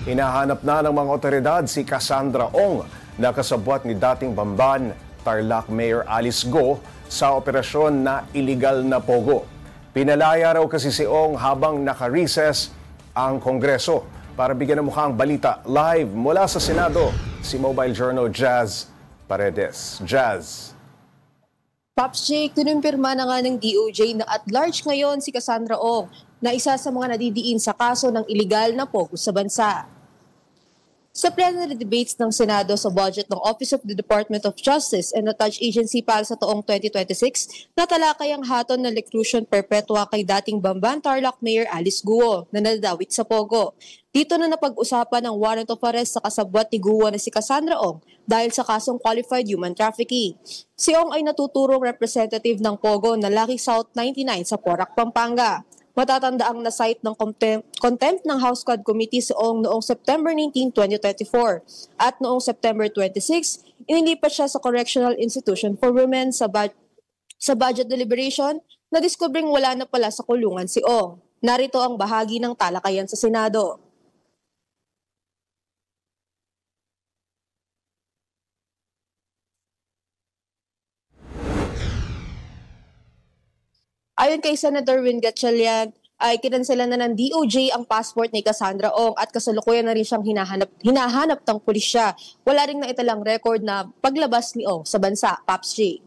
Hinahanap na ng mga otoridad si Cassandra Ong na kasabwat ni dating Bamban, Tarlac Mayor Alice Go sa operasyon na iligal na pogo. Pinalaya raw kasi si Ong habang naka-recess ang Kongreso. Para bigyan ng mukha ang balita live mula sa Senado, si Mobile Journal Jazz Paredes. Jazz. Pops Jake, kinumpirma na nga ng DOJ na at large ngayon si Cassandra Ong na isa sa mga nadidiin sa kaso ng iligal na pogo sa bansa. Sa plenary debates ng Senado sa budget ng Office of the Department of Justice and the Touch Agency para sa taong 2026, natalakay ang haton na reclusion perpetua kay dating Bamban Tarlac Mayor Alice Guo na nadawit sa pogo. Dito na napag-usapan ang warrant of arrest sa kasabwat ni Guo na si Cassandra Ong dahil sa kasong qualified human trafficking. Si Ong ay natuturong representative ng pogo na Lucky South 99 sa Porac, Pampanga. Matatanda ang na-cite ng contempt ng House Quad Committee si Ong noong September 19, 2024. At noong September 26, inilipat siya sa Correctional Institution for Women sa budget deliberation na diskubring wala na pala sa kulungan si Ong. Narito ang bahagi ng talakayan sa Senado. Ayon kay Senator Win Gatchalian, ay kinanselan na ng DOJ ang passport ni Cassandra Ong at kasalukuyan na rin siyang hinahanap ng pulisya. Wala ring naitalang record na paglabas ni Ong sa bansa. Pops J.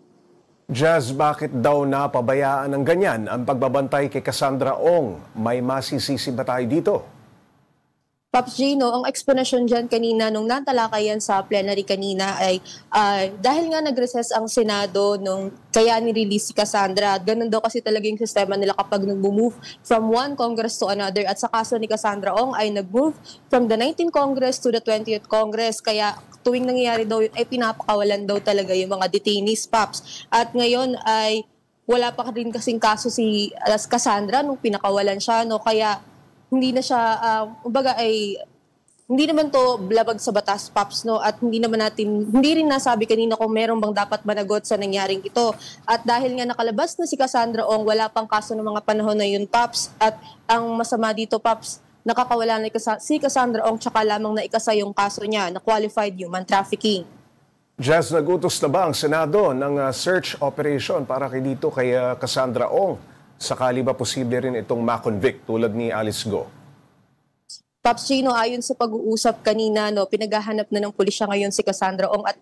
Jazz, bakit daw napabayaan ng ganyan ang pagbabantay kay Cassandra Ong? May masisisi ba tayo dito? Pops Gino, ang explanation dyan kanina nung natalakayan sa plenary kanina ay dahil nga nag-recess ang Senado nung kaya ni-release si Cassandra. Ganun daw kasi talaga yung sistema nila kapag nag-move from one Congress to another. At sa kaso ni Cassandra Ong ay nag-move from the 19th Congress to the 20th Congress. Kaya tuwing nangyayari daw yun ay pinapakawalan daw talaga yung mga detainees, Pops. At ngayon ay wala pa rin kasing kaso si Cassandra nung pinakawalan siya. No? Kaya hindi na siya, kumbaga ay, hindi naman to labag sa batas, Pops, no? At hindi rin nasabi kanina kung meron bang dapat managot sa nangyaring ito. At dahil nga nakalabas na si Cassandra Ong, wala pang kaso ng mga panahon na yun, Pops. At ang masama dito, Pops, nakakawala na si Cassandra Ong, tsaka lamang na ikasa yung kaso niya na qualified human trafficking. Jazz, nagutos na ba ang Senado ng search operation para kay Cassandra Ong? Sakali ba posible rin itong ma-convict tulad ni Alice Go? Pops Gino, ayon sa pag-uusap kanina, no, pinaghahanap na ng pulisya ngayon si Cassandra Ong at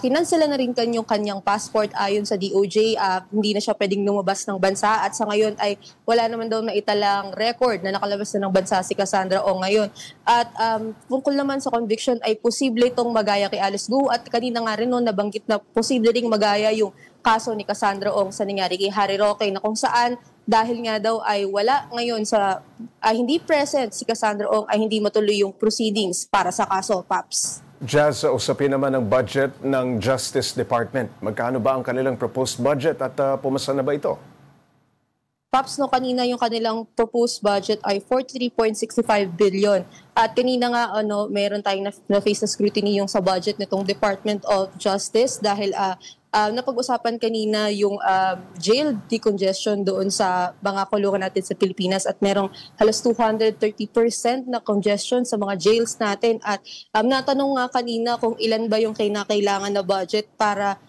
kinansela na rin kanyang passport ayon sa DOJ. Hindi na siya pwedeng lumabas ng bansa at sa ngayon ay wala naman daw na italang record na nakalabas na ng bansa si Cassandra Ong ngayon. At tungkol naman sa conviction ay posible itong magaya kay Alice Go at kanina nga rin no, nabanggit na posible ring magaya yung kaso ni Cassandra Ong sa nangyari kay Harry Roque na kung saan dahil nga daw ay wala ngayon hindi present si Cassandra Ong ay hindi matuloy yung proceedings para sa kaso, Pops. Jazz, usapin naman ang budget ng Justice Department. Magkano ba ang kanilang proposed budget at pumasa na ba ito? Pops, no, kanina yung kanilang proposed budget ay 43.65 billion. At kanina nga, meron tayong na-face na scrutiny yung sa budget nitong Department of Justice dahil napag-usapan kanina yung jail decongestion doon sa mga kulungan natin sa Pilipinas at merong halos 230% na congestion sa mga jails natin. At natanong nga kanina kung ilan ba yung kailangan na budget para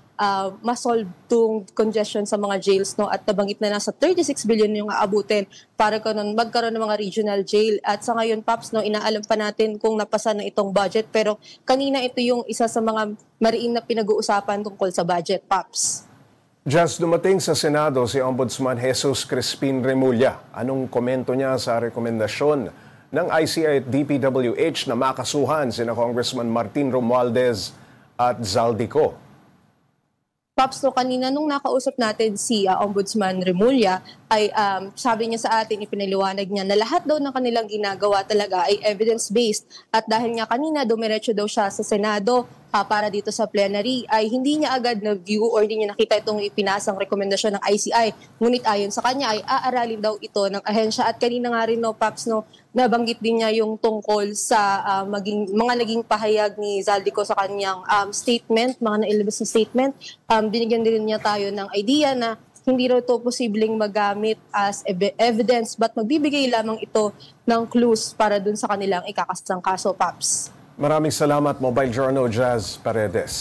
ma-solve itong congestion sa mga jails, no? At nabanggit na nasa 36 billion yung aabutin para magkaroon ng mga regional jail. At sa ngayon, Pops, no, inaalam pa natin kung napasa na itong budget. Pero kanina ito yung isa sa mga mariin na pinag-uusapan tungkol sa budget, Pops. Just dumating sa Senado si Ombudsman Jesus Crispin Remulla. Anong komento niya sa rekomendasyon ng ICI at DPWH na makasuhan sina Congressman Martin Romualdez at Zaldico? Pops, no, kanina nung nakausap natin si Ombudsman Remulla ay sabi niya sa atin, ipinaliwanag niya na lahat daw ng kanilang ginagawa talaga ay evidence-based at dahil nga kanina dumiretso daw siya sa Senado para dito sa plenary ay hindi niya agad na-view or hindi niya nakita itong ipinasang rekomendasyon ng ICI. Ngunit ayon sa kanya ay aaralin daw ito ng ahensya at kanina nga rin, no, Pops, no, nabanggit din niya yung tungkol sa mga naging pahayag ni Zaldico sa kanyang statement, mga nailabas na statement. Binigyan din niya tayo ng idea na hindi raw ito posibleng magamit as evidence but magbibigay lamang ito ng clues para dun sa kanilang ikakasang kaso, Paps. Maraming salamat, Mobile Journal Jazz Paredes.